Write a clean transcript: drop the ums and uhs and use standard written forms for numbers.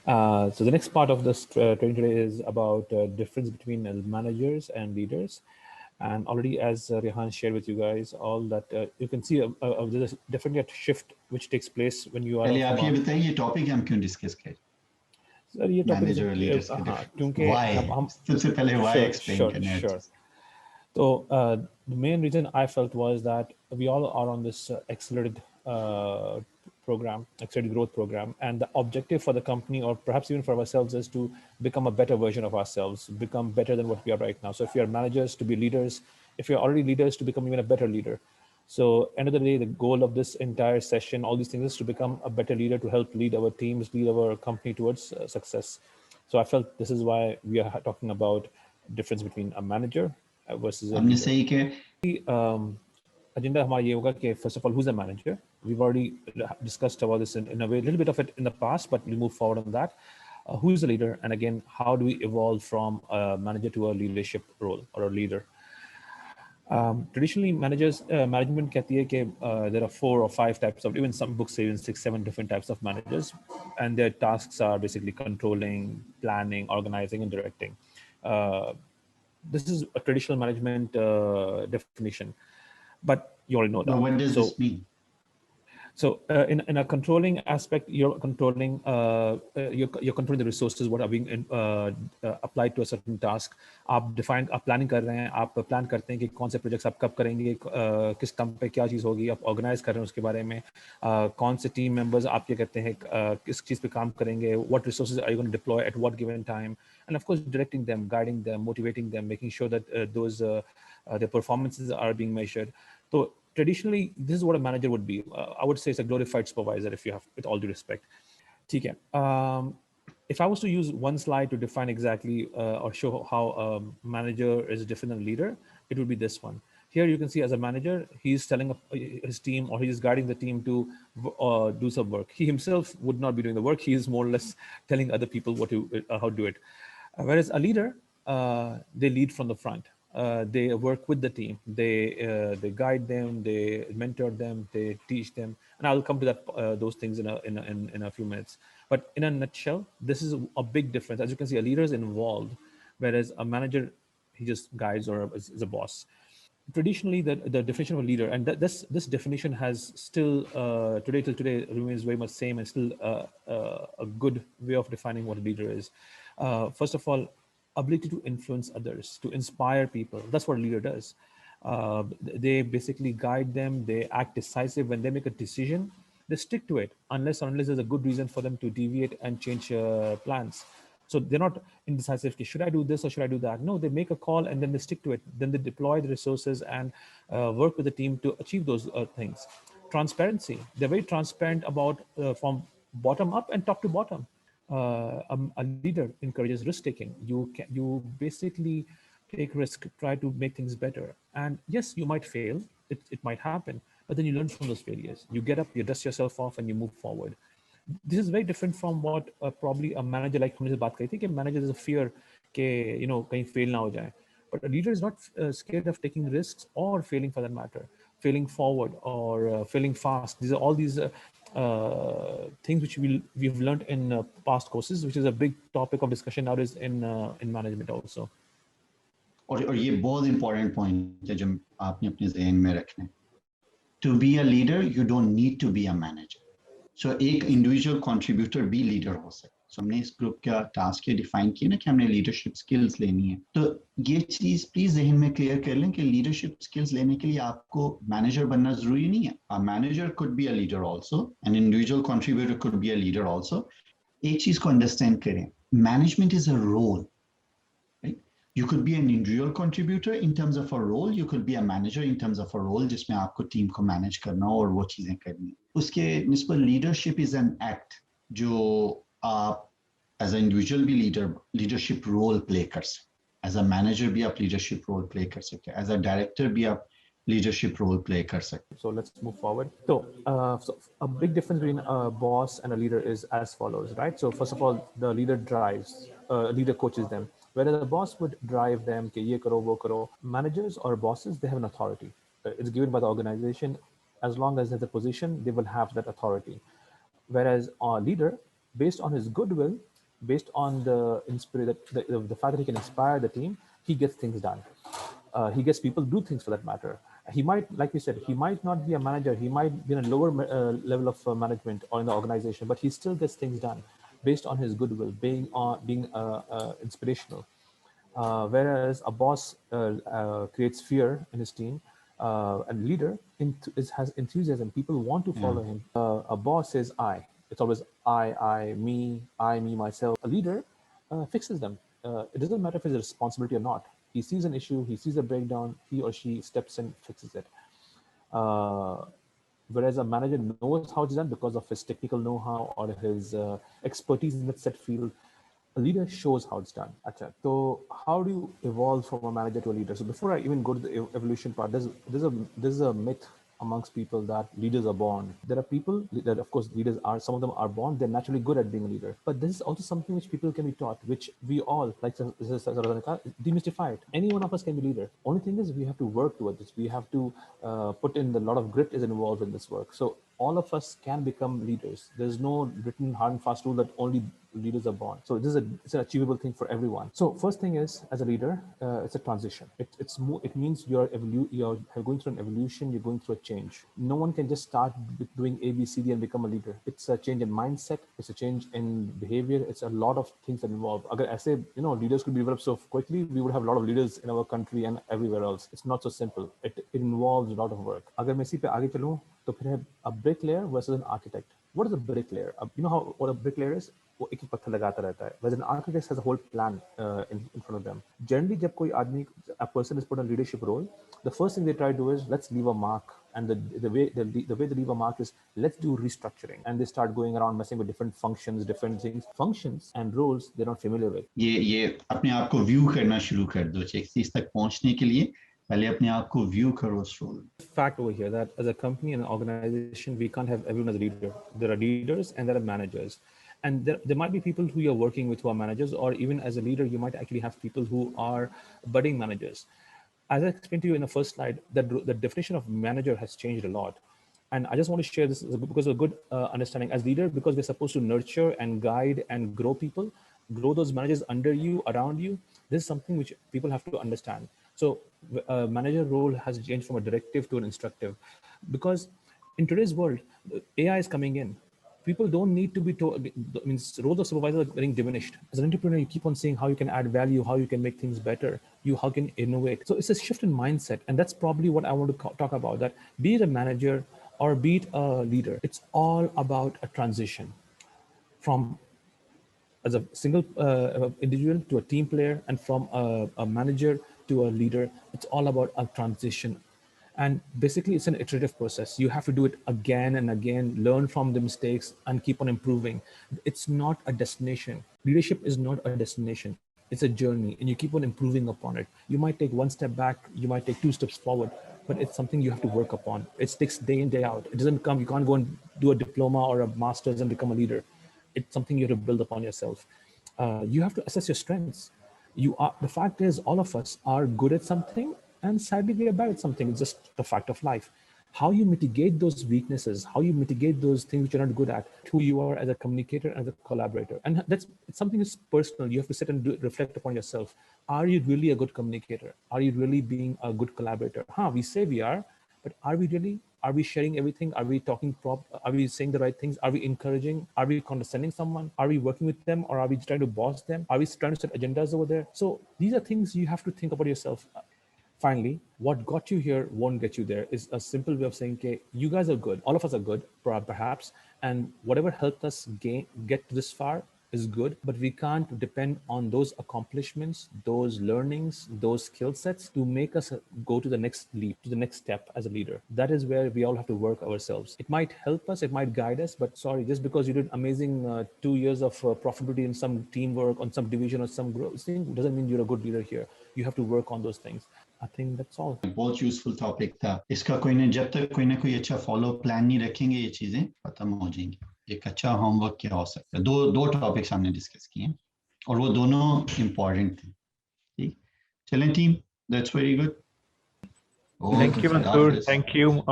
So the next part of this training today is about difference between managers and leaders. And already, as Rehan shared with you guys, all that you can see there's definitely a shift which takes place when you are पहले from आप ये a बताइए ये topic हम क्यों discuss करें sir ये topic manager और लीडर्स के डिफरेंस क्योंकि व्हाई हम सबसे पहले व्हाई sure एक्सप्लेन sure करना है sure So the main reason I felt was that we all are on this accelerated accelerated growth program, and the objective for the company, or perhaps even for ourselves, is to become a better version of ourselves, become better than what we are right now. So if you are managers, to be leaders; if you are already leaders, to become even a better leader. So end of the day, the goal of this entire session, all these things, is to become a better leader, to help lead our teams, lead our company towards success. So I felt this is why we are talking about difference between a manager versus a हमने leader. सही कहा Agenda हमारा ये होगा कि first of all, who's a manager? We've already discussed about this in a way, a little bit of it in the past, but we'll move forward on that. Who is a leader? And again, how do we evolve from a manager to a leadership role or a leader? Traditionally, management कहती है कि there are 4 or 5 types of, even some books say even 6, 7 different types of managers, and their tasks are basically controlling, planning, organizing, and directing. Uh, this is a traditional management definition, but you already know that. but what does So this mean so in a controlling aspect, you're controlling the resources what are being applied to a certain task. आप planning कर रहे हैं, आप plan करते हैं कि कौन से projects आप कब करेंगे, किस time पे क्या चीज़ होगी, आप organize कर रहे हैं उसके बारे में, कौन से team members आप ये कहते हैं किस चीज़ पे काम करेंगे, what resources are you going to deploy at what given time, and of course directing them, guiding them, motivating them, making sure that their performances are being measured. So traditionally, this is what a manager would be. I would say it's a glorified supervisor, if you have, with all due respect. ठीक है. If I was to use one slide to define exactly or show how a manager is different than a leader, it would be this one. Here you can see as a manager, he's telling his team, or he's guiding the team to do some work. He himself would not be doing the work. He is more or less telling other people how to do it. Whereas a leader, they lead from the front. They work with the team. They guide them. They mentor them. They teach them. And I'll come to that those things in a few minutes. But in a nutshell, this is a big difference. As you can see, a leader is involved, whereas a manager, he just guides or is a boss. Traditionally, the definition of a leader, and this definition has still today till today remains very much same, and still a good way of defining what a leader is. First of all, ability to influence others, to inspire people. That's what a leader does. They basically guide them. They act decisive when they make a decision. They stick to it unless there's a good reason for them to deviate and change plans. So they're not indecisive. Should I do this or should I do that? No, they make a call and then they stick to it. Then they deploy the resources and work with the team to achieve those things. Transparency. They're very transparent about from bottom up and top to bottom. A leader encourages risk taking. You basically take risk, try to make things better. And yes, you might fail. It might happen, but then you learn from those failures. You get up, you dust yourself off, and you move forward. This is very different from what probably a manager like हमने बात करी थी कि manager is a fear कि कहीं fail ना हो जाए. But a leader is not scared of taking risks or failing for that matter, failing forward or failing fast. These are all these things which we've learned in past courses, which is a big topic of discussion nowadays in management also. और ये बहुत important point है जो आपने अपने जहन में रखना है to be a leader you don't need to be a manager so एक इंडिविजुअल कंट्रीब्यूटर भी लीडर हो सकता है सो हमने इस ग्रुप का टास्क ये डिफाइन किया ना कि हमने लीडरशिप स्किल्स लेनी है तो ये चीज प्लीज जहन में क्लियर कर लें कि लीडरशिप स्किल्स लेने के लिए आपको मैनेजर बनना जरूरी नहीं है a manager could be a leader also an individual contributor could be a leader also एक चीज को अंडरस्टैंड करें management is a role You could be an individual contributor in terms of a role. You could be a manager in terms of a role जिसमें आपको team को manage करना हो और वो चीजें करनी उसके निस्बत लीडरशिप इज एन एक्ट जो आप एज अ इंडिविजुअल भी लीडरशिप रोल प्ले कर सकते एज अ मैनेजर भी आप लीडरशिप रोल प्ले कर सकते एज अ डायरेक्टर भी आप leadership role play kar sakte. So let's move forward. So a big difference between a boss and a leader is as follows, right? So first of all, the leader drives, leader coaches them. Whereas the boss would drive them, कि ये करो, वो करो. Managers or bosses, they have an authority. It's given by the organization. As long as there's a position, they will have that authority. Whereas a leader, based on his goodwill, based on the fact that he can inspire the team, he gets things done. He gets people to do things for that matter. He might, like you said, he might not be a manager. He might be in a lower level of management or in the organization, but he still gets things done based on his goodwill, being inspirational. Whereas a boss creates fear in his team, and leader has enthusiasm. People want to follow him. A boss says I. It's always I, me, myself. A leader fixes them. It doesn't matter if it's a responsibility or not. He sees an issue, he sees a breakdown, he or she steps in, fixes it. Whereas a manager knows how it's done because of his technical know-how or his expertise in that set field. A leader shows how it's done. Achha. So how do you evolve from a manager to a leader? So before I even go to the evolution part, there's a myth amongst people that leaders are born. There are people that, of course, leaders are, some of them are born, they're naturally good at being a leader. But this is also something which people can be taught, which we all, like demystify it. Any one of us can be leader. Only thing is we have to work towards this. We have to put in a lot of grit is involved in this work. So all of us can become leaders. There's no written hard and fast rule that only leaders are born. So it's an achievable thing for everyone. So first thing is, as a leader, it's a transition. It means you're going through an evolution. You're going through a change. No one can just start doing A, B, C, D and become a leader. It's a change in mindset. It's a change in behavior. It's a lot of things that involve. Agar I say, leaders could be developed so quickly, we would have a lot of leaders in our country and everywhere else. It's not so simple. It involves a lot of work. Agar मैं इसी पे आगे चलूँ, तो फिर a bricklayer versus an architect. What is a bricklayer? You know what a bricklayer is? वो एक पत्थर लगाता रहता है. Whereas an architect has a whole plan in front of them. Generally, जब कोई आदमी, a person is put in a leadership role, the first thing they try to do is let's leave a mark. And the way they leave a mark is let's do restructuring. And they start going around messing with different functions, different things. Functions and roles they're not familiar with. ये अपने आप को view करना शुरू कर दो. एक चीज तक पहुंचने के लिए पहले अपने आप को व्यू करो उस role. Fact over here that as a company and an organization, we can't have everyone as a leader. There are leaders and there are managers. And there might be people who you're working with who are managers, or even as a leader, you might actually have people who are budding managers. As I explained to you in the first slide, that the definition of manager has changed a lot. And I just want to share this because of a good understanding as leader, because we're supposed to nurture and guide and grow people, grow those managers under you, around you. This is something which people have to understand. So manager role has changed from a directive to an instructive, because in today's world, AI is coming in. People don't need to be told. I mean, roles of supervisor are getting diminished. As an entrepreneur, you keep on saying how you can add value, how you can make things better, how can innovate. So it's a shift in mindset, and that's probably what I want to talk about. That be it a manager or be it a leader, it's all about a transition from as a single individual to a team player, and from a manager to a leader. It's all about a transition. And basically, it's an iterative process. You have to do it again and again, learn from the mistakes and keep on improving. It's not a destination. Leadership is not a destination. It's a journey, and you keep on improving upon it. You might take one step back, you might take 2 steps forward, but it's something you have to work upon. It takes day in, day out. It doesn't come, you can't go and do a diploma or a master's and become a leader. It's something you have to build upon yourself. You have to assess your strengths. The fact is, all of us are good at something, and sadly we are bad at something. It's just the fact of life. How you mitigate those weaknesses, how you mitigate those things which you're not good at, who you are as a communicator, as a collaborator. And it's something that's personal. You have to sit and reflect upon yourself. Are you really a good communicator? Are you really being a good collaborator? We say we are, but are we really? Are we sharing everything? Are we talking are we saying the right things? Are we encouraging? Are we condescending someone? Are we working with them, or are we trying to boss them? Are we trying to set agendas over there? So these are things you have to think about yourself. Finally, what got you here won't get you there is a simple way of saying, okay, you guys are good. All of us are good, perhaps. And whatever helped us get this far is good, but we can't depend on those accomplishments, those learnings, those skill sets to make us go to the next leap, to the next step as a leader. That is where we all have to work ourselves. It might help us, it might guide us, but sorry, just because you did amazing 2 years of profitability in some teamwork, on some division or some growth thing, doesn't mean you're a good leader here. You have to work on those things. I think that's all. बहुत useful topic था. इसका जब तक कोई ना कोई अच्छा follow plan नहीं रखेंगे, ये चीजें खत्म हो जाएंगी. एक अच्छा होमवर्क क्या हो सकता है? दो टॉपिक्स हमने डिस्कस किए और वो दोनों इम्पोर्टेंट थे. ठीक, चलें team, that's very good. Thank you, Mansoor. Thank you.